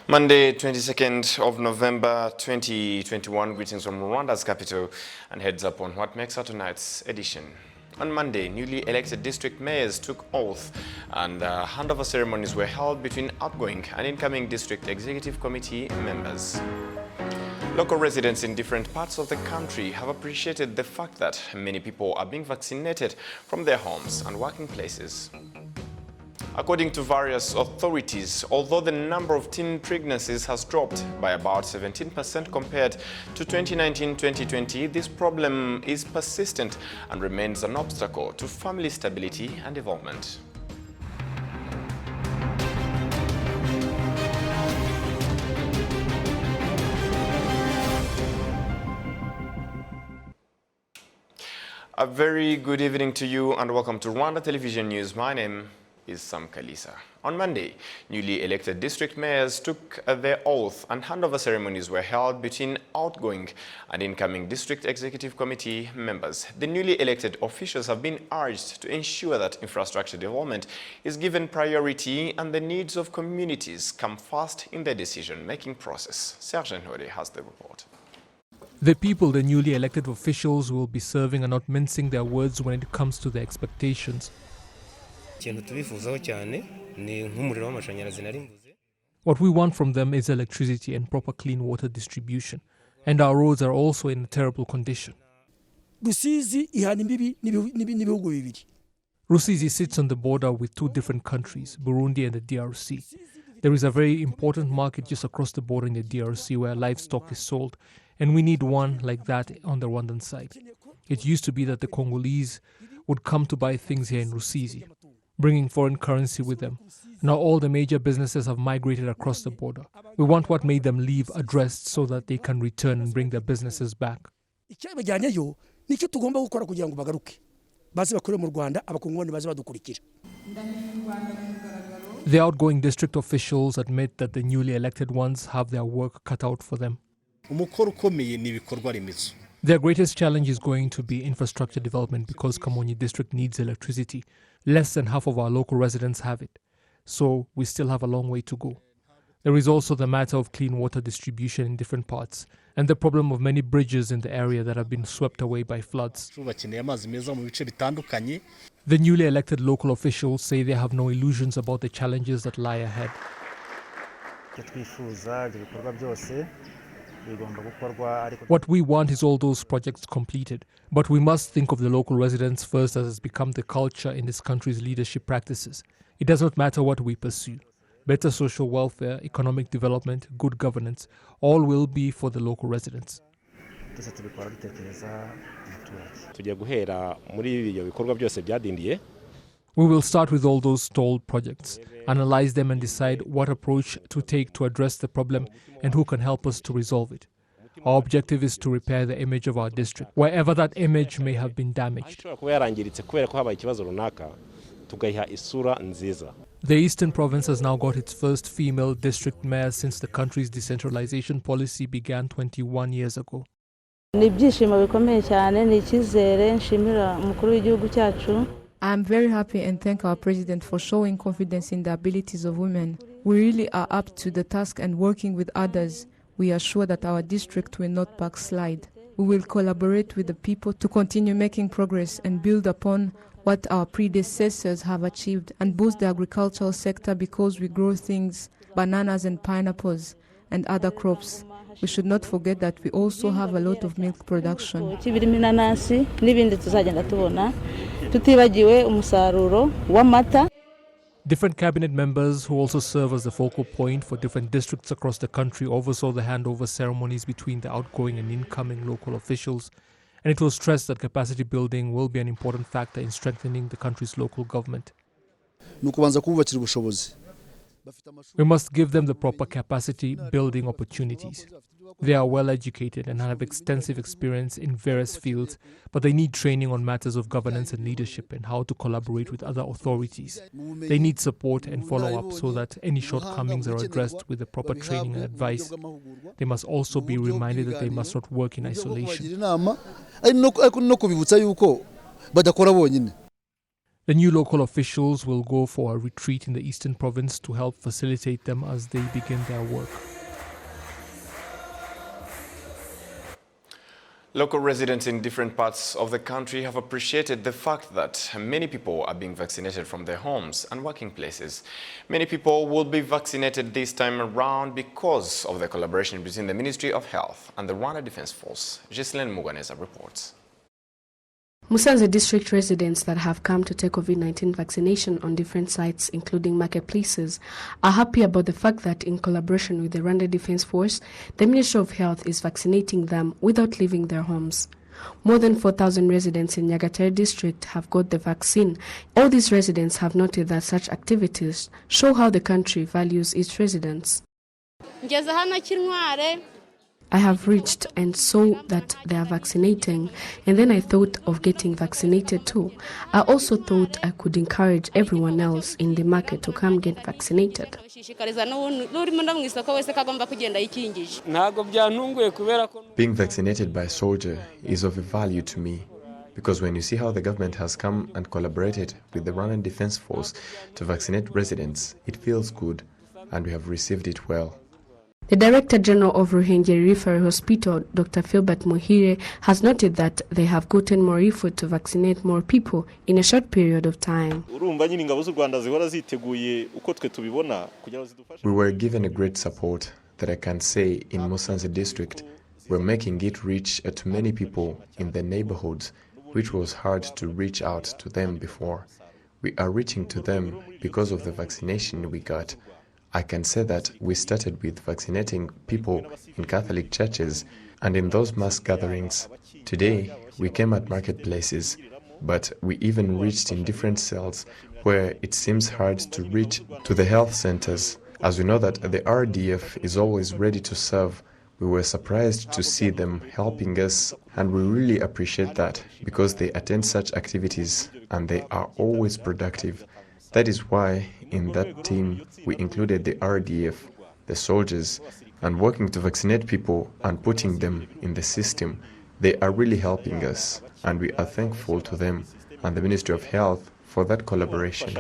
Monday, 22nd of November 2021. Greetings from Rwanda's capital and heads up on what makes up tonight's edition. On Monday, newly elected district mayors took oath and handover ceremonies were held between outgoing and incoming district executive committee members. Local residents in different parts of the country have appreciated the fact that many people are being vaccinated from their homes and working places. According to various authorities, although the number of teen pregnancies has dropped by about 17% compared to 2019-2020, this problem is persistent and remains an obstacle to family stability and development. A very good evening to you and welcome to Rwanda Television News. My name is Sam Kalisa. On Monday, newly elected district mayors took their oath and handover ceremonies were held between outgoing and incoming district executive committee members. The newly elected officials have been urged to ensure that infrastructure development is given priority and the needs of communities come first in the decision-making process. Sergeant Hode has the report. The people, the newly elected officials, will be serving are not mincing their words when it comes to their expectations. What we want from them is electricity and proper clean water distribution. And our roads are also in a terrible condition. Rusizi sits on the border with two different countries, Burundi and the DRC. There is a very important market just across the border in the DRC where livestock is sold, and we need one like that on the Rwandan side. It used to be that the Congolese would come to buy things here in Rusizi, bringing foreign currency with them. Now all the major businesses have migrated across the border. We want what made them leave addressed so that they can return and bring their businesses back. The outgoing district officials admit that the newly elected ones have their work cut out for them. Their greatest challenge is going to be infrastructure development because Kamonyi district needs electricity. Less than half of our local residents have it. So we still have a long way to go. There is also the matter of clean water distribution in different parts and the problem of many bridges in the area that have been swept away by floods. The newly elected local officials say they have no illusions about the challenges that lie ahead. What we want is all those projects completed, but we must think of the local residents first, as has become the culture in this country's leadership practices. It does not matter what we pursue. Better social welfare, economic development, good governance, all will be for the local residents. We will start with all those stalled projects, analyze them and decide what approach to take to address the problem and who can help us to resolve it. Our objective is to repair the image of our district, wherever that image may have been damaged. The Eastern Province has now got its first female district mayor since the country's decentralization policy began 21 years ago. I am very happy and thank our president for showing confidence in the abilities of women. We really are up to the task and working with others. We are sure that our district will not backslide. We will collaborate with the people to continue making progress and build upon what our predecessors have achieved and boost the agricultural sector because we grow things, bananas and pineapples and other crops. We should not forget that we also have a lot of milk production. Different cabinet members who also serve as the focal point for different districts across the country oversaw the handover ceremonies between the outgoing and incoming local officials, and it was stressed that capacity building will be an important factor in strengthening the country's local government. We must give them the proper capacity building opportunities. They are well educated and have extensive experience in various fields, but they need training on matters of governance and leadership and how to collaborate with other authorities. They need support and follow-up so that any shortcomings are addressed with the proper training and advice. They must also be reminded that they must not work in isolation. The new local officials will go for a retreat in the eastern province to help facilitate them as they begin their work. Local residents in different parts of the country have appreciated the fact that many people are being vaccinated from their homes and working places. Many people will be vaccinated this time around because of the collaboration between the Ministry of Health and the Rwanda Defense Force. Ghislaine Muganeza reports. Musanze district residents that have come to take COVID-19 vaccination on different sites, including marketplaces, are happy about the fact that in collaboration with the Rwanda Defense Force, the Ministry of Health is vaccinating them without leaving their homes. More than 4,000 residents in Nyagatare district have got the vaccine. All these residents have noted that such activities show how the country values its residents. I have reached and saw that they are vaccinating, and then I thought of getting vaccinated too. I also thought I could encourage everyone else in the market to come get vaccinated. Being vaccinated by a soldier is of value to me, because when you see how the government has come and collaborated with the Rwandan Defense Force to vaccinate residents, it feels good, and we have received it well. The Director General of Ruhengeri Referral Hospital, Dr. Philbert Muhire, has noted that they have gotten more effort to vaccinate more people in a short period of time. We were given a great support that I can say in Musanze district. We're making it reach to many people in the neighborhoods, which was hard to reach out to them before. We are reaching to them because of the vaccination we got. I can say that we started with vaccinating people in Catholic churches and in those mass gatherings. Today, we came at marketplaces, but we even reached in different cells where it seems hard to reach to the health centers. As we know that the RDF is always ready to serve, we were surprised to see them helping us, and we really appreciate that because they attend such activities and they are always productive. That is why in that team we included the RDF, the soldiers, and working to vaccinate people and putting them in the system. They are really helping us, and we are thankful to them and the Ministry of Health for that collaboration.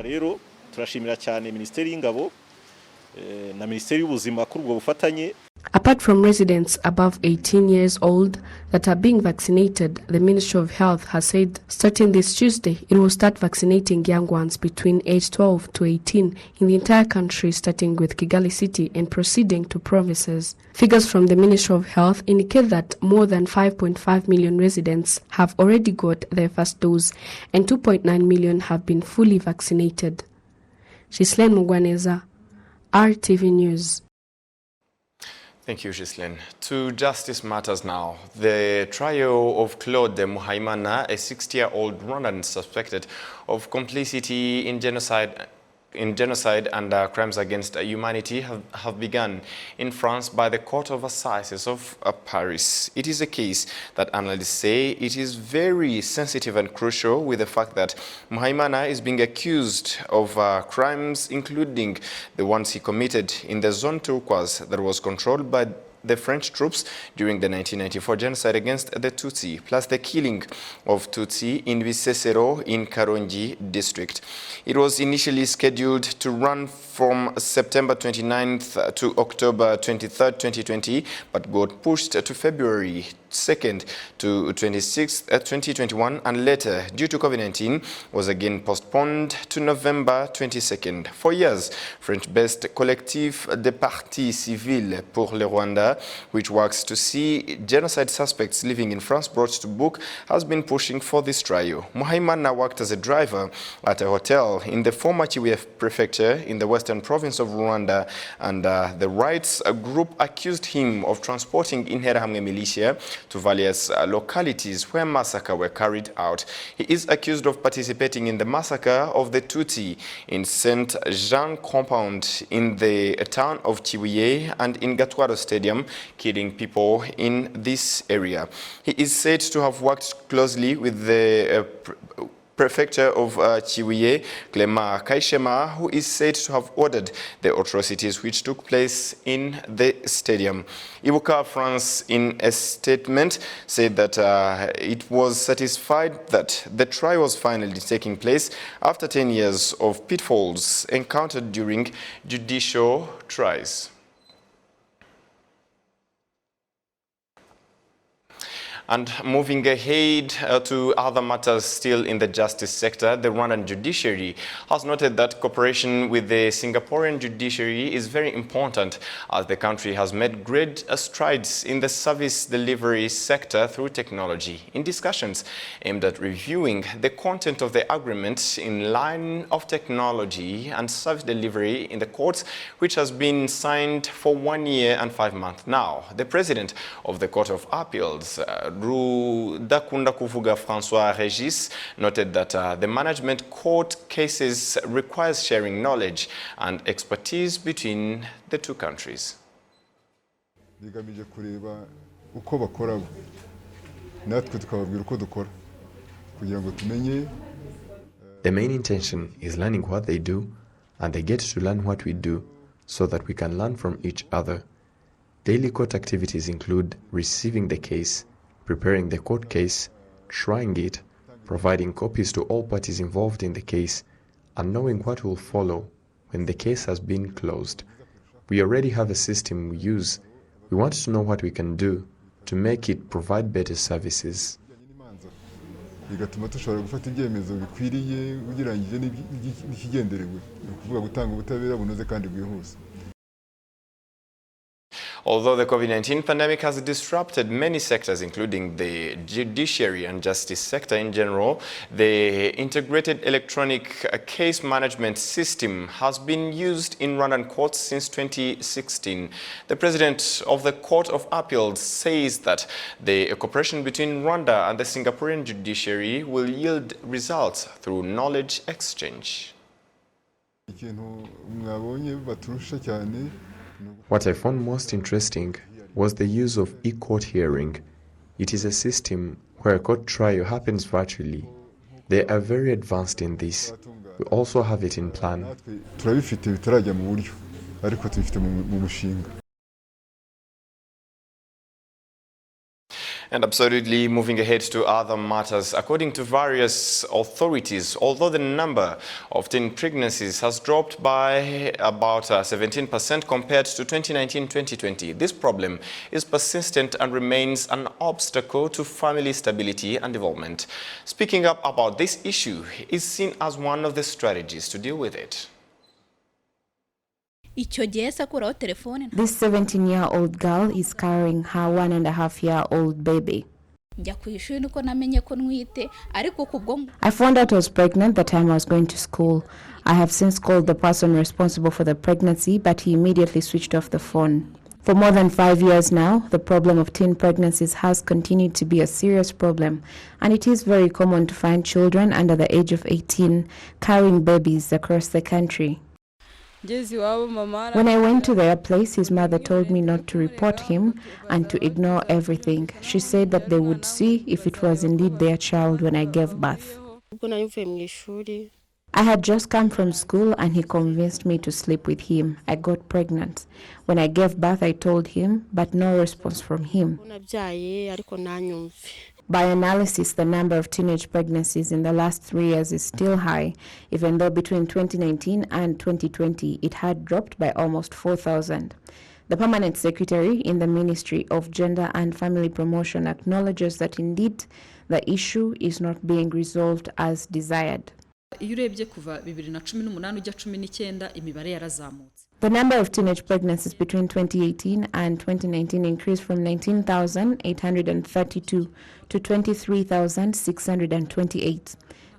Apart from residents above 18 years old that are being vaccinated, the Ministry of Health has said starting this Tuesday, it will start vaccinating young ones between age 12 to 18 in the entire country, starting with Kigali City and proceeding to provinces. Figures from the Ministry of Health indicate that more than 5.5 million residents have already got their first dose and 2.9 million have been fully vaccinated. Ghislaine Muganeza, RTV News. Thank you, Ghislaine. To justice matters now. The trial of Claude Muhaimana, a 60-year-old Rwandan suspected of complicity in genocide and crimes against humanity have begun in France by the Court of Assizes of Paris. It is a case that analysts say it is very sensitive and crucial, with the fact that Muhaimana is being accused of crimes including the ones he committed in the Zone Turquoise that was controlled by the French troops during the 1994 genocide against the Tutsi, plus the killing of Tutsi in Bisesero in Karongi district. It was initially scheduled to run from September 29th to October 23rd, 2020, but got pushed to February 2nd to 26th, 2021, and later, due to COVID-19, was again postponed to November 22nd. For years, French-based Collectif des Partis Civils pour le Rwanda, which works to see genocide suspects living in France brought to book, has been pushing for this trial. Muhaimana worked as a driver at a hotel in the former Chibuye prefecture in the western province of Rwanda, and the rights group accused him of transporting Interahamwe militia to various localities where massacres were carried out. He is accused of participating in the massacre of the Tutsi in St. Jean compound in the town of Chibuye and in Gatwaro Stadium, killing people in this area. He is said to have worked closely with the Prefecture of Chiwiye, Clement Kaishema, who is said to have ordered the atrocities which took place in the stadium. Ibuka France, in a statement, said that it was satisfied that the trial was finally taking place after 10 years of pitfalls encountered during judicial trials. And moving ahead to other matters still in the justice sector, the Rwandan judiciary has noted that cooperation with the Singaporean judiciary is very important as the country has made great strides in the service delivery sector through technology. In discussions aimed at reviewing the content of the agreement in line of technology and service delivery in the courts, which has been signed for 1 year and 5 months now, the president of the Court of Appeals, Rudakunda Kuvuga Francois Regis, noted that the management court cases requires sharing knowledge and expertise between the two countries. The main intention is learning what they do, and they get to learn what we do, so that we can learn from each other. Daily court activities include receiving the case, preparing the court case, trying it, providing copies to all parties involved in the case, and knowing what will follow when the case has been closed. We already have a system we use. We want to know what we can do to make it provide better services. Although the COVID-19 pandemic has disrupted many sectors, including the judiciary and justice sector in general, the integrated electronic case management system has been used in Rwandan courts since 2016. The president of the Court of Appeals says that the cooperation between Rwanda and the Singaporean judiciary will yield results through knowledge exchange. What I found most interesting was the use of e-court hearing. It is a system where a court trial happens virtually. They are very advanced in this. We also have it in plan. And absolutely moving ahead to other matters, according to various authorities, although the number of teen pregnancies has dropped by about 17% compared to 2019-2020, this problem is persistent and remains an obstacle to family stability and development. Speaking up about this issue is seen as one of the strategies to deal with it. This 17-year-old girl is carrying her 1.5-year-old baby. I found out I was pregnant the time I was going to school. I have since called the person responsible for the pregnancy, but he immediately switched off the phone. For more than 5 years now, the problem of teen pregnancies has continued to be a serious problem, and it is very common to find children under the age of 18 carrying babies across the country. When I went to their place, his mother told me not to report him and to ignore everything. She said that they would see if it was indeed their child when I gave birth. I had just come from school and he convinced me to sleep with him. I got pregnant. When I gave birth, I told him, but no response from him. By analysis, the number of teenage pregnancies in the last 3 years is still high, even though between 2019 and 2020 it had dropped by almost 4,000. The permanent secretary in the Ministry of Gender and Family Promotion acknowledges that indeed the issue is not being resolved as desired. The number of teenage pregnancies between 2018 and 2019 increased from 19,832 to 23,628.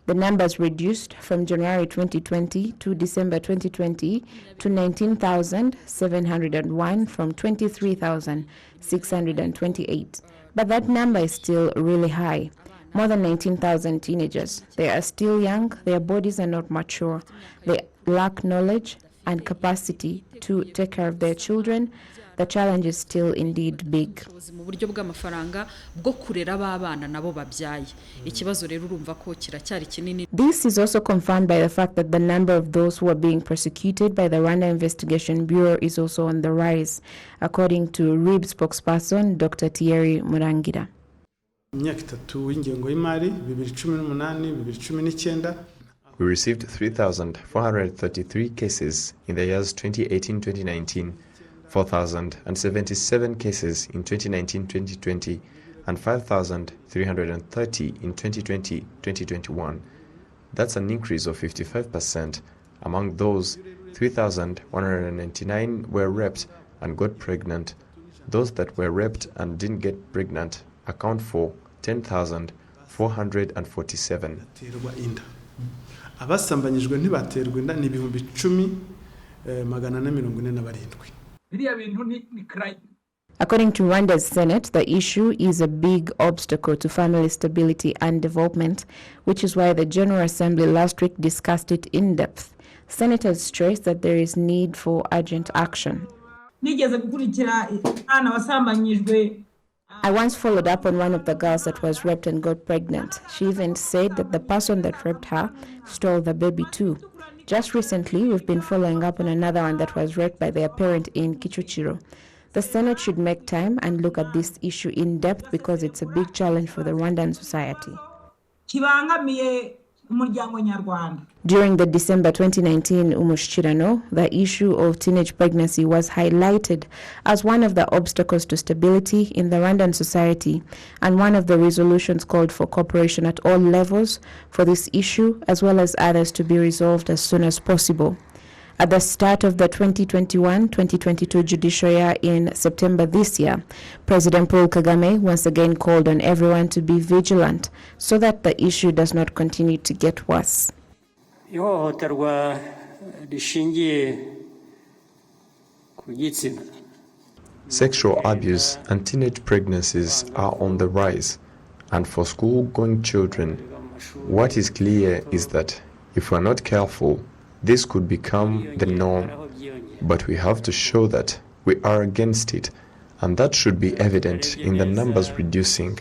The numbers reduced from January 2020 to December 2020 to 19,701 from 23,628. But that number is still really high. More than 19,000 teenagers. They are still young, their bodies are not mature, they lack knowledge, and capacity to take care of their children, the challenge is still indeed big. mu buryo bw'amafaranga bwo kurera abana nabo babyaye ikibazo rero urumva ko kiracyari kinini. This is also confirmed by the fact that the number of those who are being persecuted by the Rwanda Investigation Bureau is also on the rise, according to RIB spokesperson Dr. Thierry Murangira. imyaka itatu w'ingengo y'imari 2018-2019. We received 3,433 cases in the years 2018-2019, 4,077 cases in 2019-2020, and 5,330 in 2020-2021. That's an increase of 55%. Among those, 3,199 were raped and got pregnant. Those that were raped and didn't get pregnant account for 10,447. abasambanyijwe ntibaterwa inda ni 10,847. According to Rwanda's Senate, the issue is a big obstacle to family stability and development, which is why the General Assembly last week discussed it in depth. Senators stressed that there is need for urgent action. I once followed up on one of the girls that was raped and got pregnant. She even said that the person that raped her stole the baby too. Just recently, we've been following up on another one that was raped by their parent in Kichuchiro. The Senate should make time and look at this issue in depth because it's a big challenge for the Rwandan society. During the December 2019 Umushikirano, the issue of teenage pregnancy was highlighted as one of the obstacles to stability in the Rwandan society, and one of the resolutions called for cooperation at all levels for this issue, as well as others to be resolved as soon as possible. At the start of the 2021-2022 judicial year in September this year, President Paul Kagame once again called on everyone to be vigilant so that the issue does not continue to get worse. Sexual abuse and teenage pregnancies are on the rise, and for school-going children, what is clear is that if we're not careful, this could become the norm. But we have to show that we are against it, and that should be evident in the numbers reducing.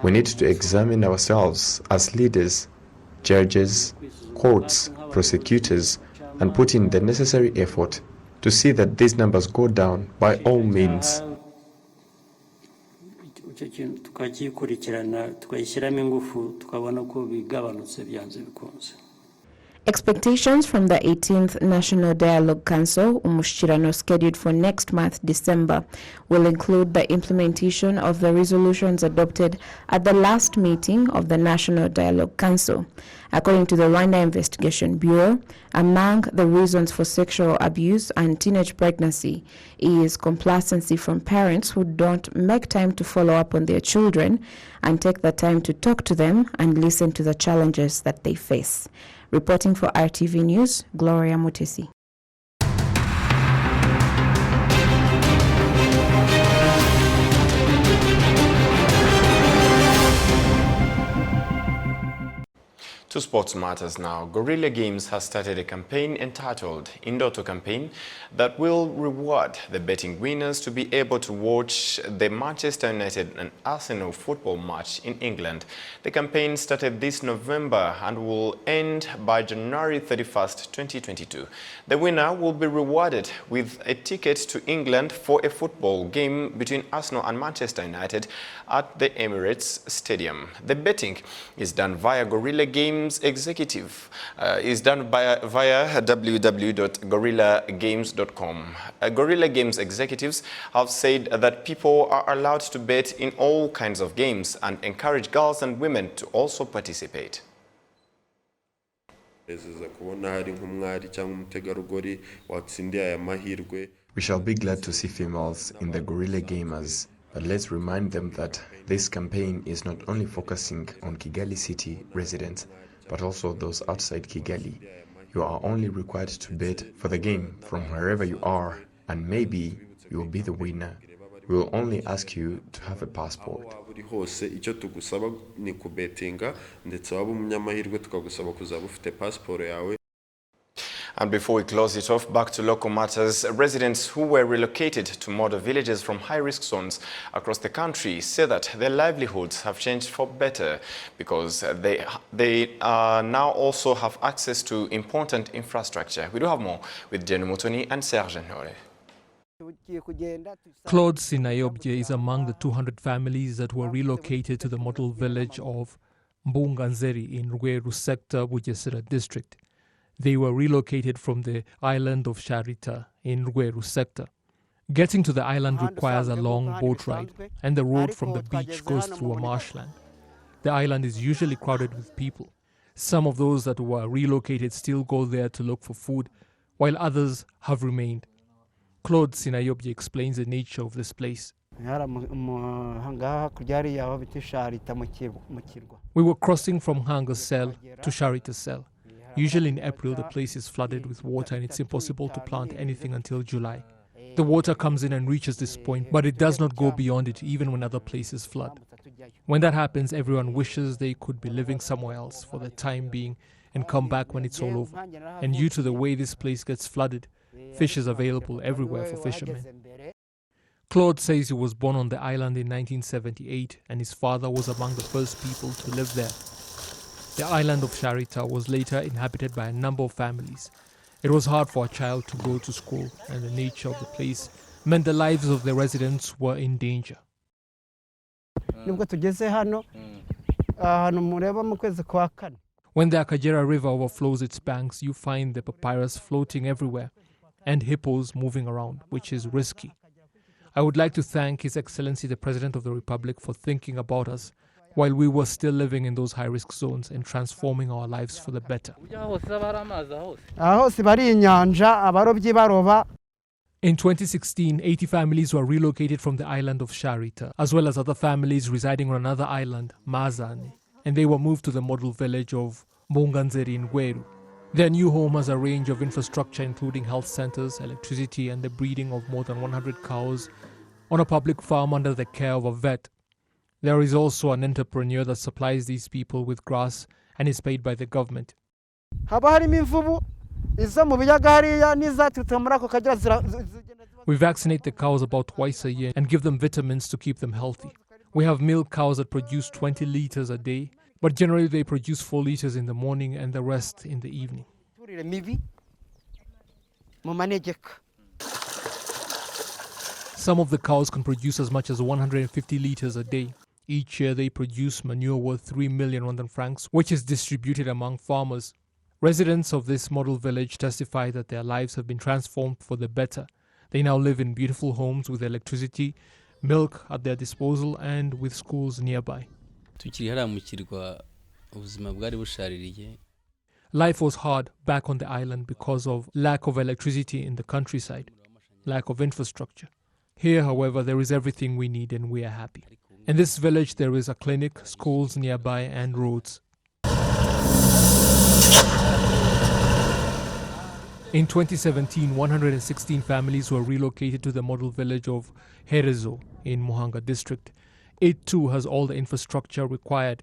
We need to examine ourselves as leaders, judges, courts, prosecutors, and put in the necessary effort to see that these numbers go down by all means. Expectations from the 18th National Dialogue Council, Umushikirano, scheduled for next month, December, will include the implementation of the resolutions adopted at the last meeting of the National Dialogue Council. According to the Rwanda Investigation Bureau, among the reasons for sexual abuse and teenage pregnancy is complacency from parents who don't make time to follow up on their children and take the time to talk to them and listen to the challenges that they face. Reporting for RTV News, Gloria Mutesi. To sports matters now. Guerrilla Games has started a campaign entitled Indoto Campaign that will reward the betting winners to be able to watch the Manchester United and Arsenal football match in England. The campaign started this November and will end by January 31st, 2022. The winner will be rewarded with a ticket to England for a football game between Arsenal and Manchester United at the Emirates Stadium. The betting is done via Guerrilla Games Executive is done via www.gorillagames.com. Guerrilla Games executives have said that people are allowed to bet in all kinds of games and encourage girls and women to also participate. We shall be glad to see females in the Guerrilla Gamers, but let's remind them that this campaign is not only focusing on Kigali city residents, but also those outside Kigali. You are only required to bet for the game from wherever you are, and maybe you will be the winner. We will only ask you to have a passport. And before we close it off, back to local matters, residents who were relocated to model villages from high-risk zones across the country say that their livelihoods have changed for better because they now also have access to important infrastructure. We do have more with Jenny Mutoni and Serge Nore. Claude Sinayobye is among the 200 families that were relocated to the model village of Mbunganzeri in Rweru sector, Bugesera district. They were relocated from the island of Sharita in Rweru sector. Getting to the island requires a long boat ride, and the road from the beach goes through a marshland. The island is usually crowded with people. Some of those that were relocated still go there to look for food, while others have remained. Claude Sinayobye explains the nature of this place. We were crossing from Hanga Cell to Sharita Cell. Usually in April, the place is flooded with water and it's impossible to plant anything until July. The water comes in and reaches this point, but it does not go beyond it even when other places flood. When that happens, everyone wishes they could be living somewhere else for the time being and come back when it's all over. And due to the way this place gets flooded, fish is available everywhere for fishermen. Claude says he was born on the island in 1978 and his father was among the first people to live there. The island of Sharita was later inhabited by a number of families. It was hard for a child to go to school, and the nature of the place meant the lives of the residents were in danger. When the Akagera River overflows its banks, you find the papyrus floating everywhere and hippos moving around, which is risky. I would like to thank His Excellency the President of the Republic for thinking about us while we were still living in those high-risk zones and transforming our lives for the better. In 2016, 80 families were relocated from the island of Sharita, as well as other families residing on another island, Mazane, and they were moved to the model village of Mbunganzeri in Rweru. Their new home has a range of infrastructure including health centers, electricity, and the breeding of more than 100 cows on a public farm under the care of a vet. There is also an entrepreneur that supplies these people with grass and is paid by the government. We vaccinate the cows about twice a year and give them vitamins to keep them healthy. We have milk cows that produce 20 liters a day, but generally they produce 4 liters in the morning and the rest in the evening. Some of the cows can produce as much as 150 liters a day. Each year they produce manure worth 3 million Rwandan francs, which is distributed among farmers. Residents of this model village testify that their lives have been transformed for the better. They now live in beautiful homes with electricity, milk at their disposal, and with schools nearby. Life was hard back on the island because of lack of electricity in the countryside, lack of infrastructure. Here, however, there is everything we need and we are happy. In this village, there is a clinic, schools nearby, and roads. In 2017, 116 families were relocated to the model village of Herezo in Muhanga district. It too has all the infrastructure required.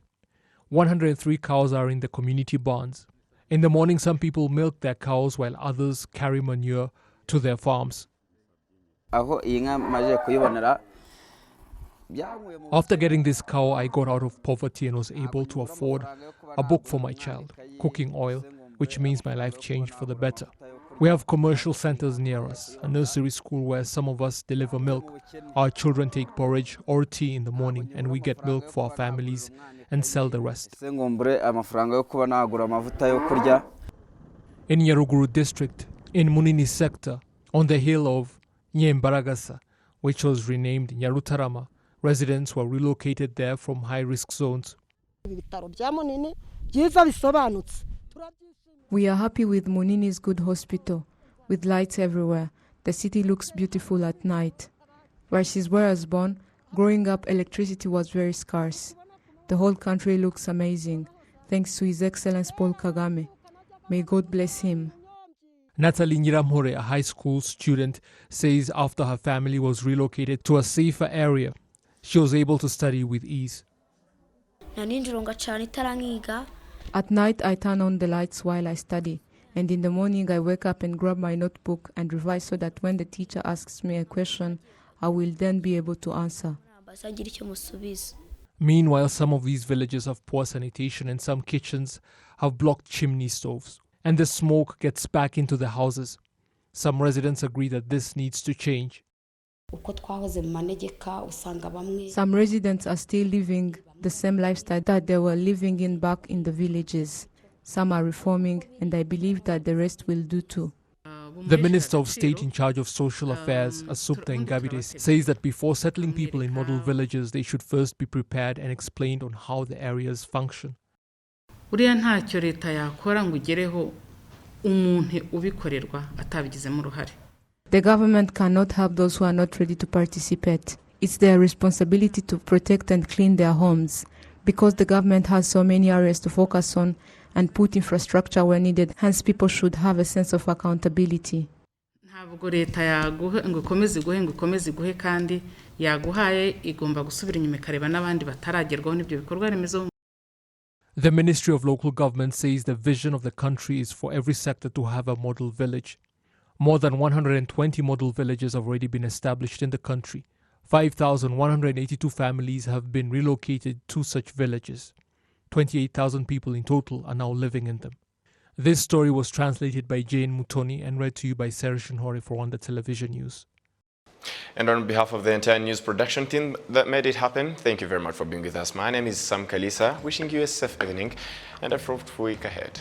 103 cows are in the community barns. In the morning, some people milk their cows while others carry manure to their farms. After getting this cow, I got out of poverty and was able to afford a book for my child, cooking oil, which means my life changed for the better. We have commercial centers near us, a nursery school where some of us deliver milk. Our children take porridge or tea in the morning and we get milk for our families and sell the rest. In Nyaruguru district, in Munini sector, on the hill of Nyembaragasa, which was renamed Nyarutarama, residents were relocated there from high-risk zones. We are happy with Munini's good hospital, with lights everywhere. The city looks beautiful at night. Where I was born, growing up, electricity was very scarce. The whole country looks amazing, thanks to His Excellency Paul Kagame. May God bless him. Natalie Nyiramhore, a high school student, says after her family was relocated to a safer area, she was able to study with ease. At night, I turn on the lights while I study, And in the morning, I wake up and grab my notebook and revise so that when the teacher asks me a question, I will then be able to answer. Meanwhile, some of these villages have poor sanitation and some kitchens have blocked chimney stoves, and the smoke gets back into the houses. Some residents agree that this needs to change. Some residents are still living the same lifestyle that they were living in back in the villages. Some are reforming, and I believe that the rest will do too. The Minister of State in charge of Social Affairs, Asupta Ingabire, says that before settling people in model villages, they should first be prepared and explained on how the areas function. uriya ntacyo leta yakora ngo ugereho umuntu ubikorerwa atabigizemo uruhare. The government cannot help those who are not ready to participate. It's their responsibility to protect and clean their homes, because the government has so many areas to focus on and put infrastructure where needed. Hence, people should have a sense of accountability. Ntabwo leta yaguha ngo ikomeze iguhe kandi yaguhaye igomba gusubira inyuma ikareba n'abandi bataragerwaho n'ibyo bikorwa remezo. The Ministry of Local Government says the vision of the country is for every sector to have a model village. More than 120 model villages have already been established in the country. 5,182 families have been relocated to such villages. 28,000 people in total are now living in them. This story was translated by Jane Mutoni and read to you by Sarah Shinhori for Rwanda Television News. And on behalf of the entire news production team that made it happen, thank you very much for being with us. My name is Sam Kalisa, wishing you a safe evening and a fruitful week ahead.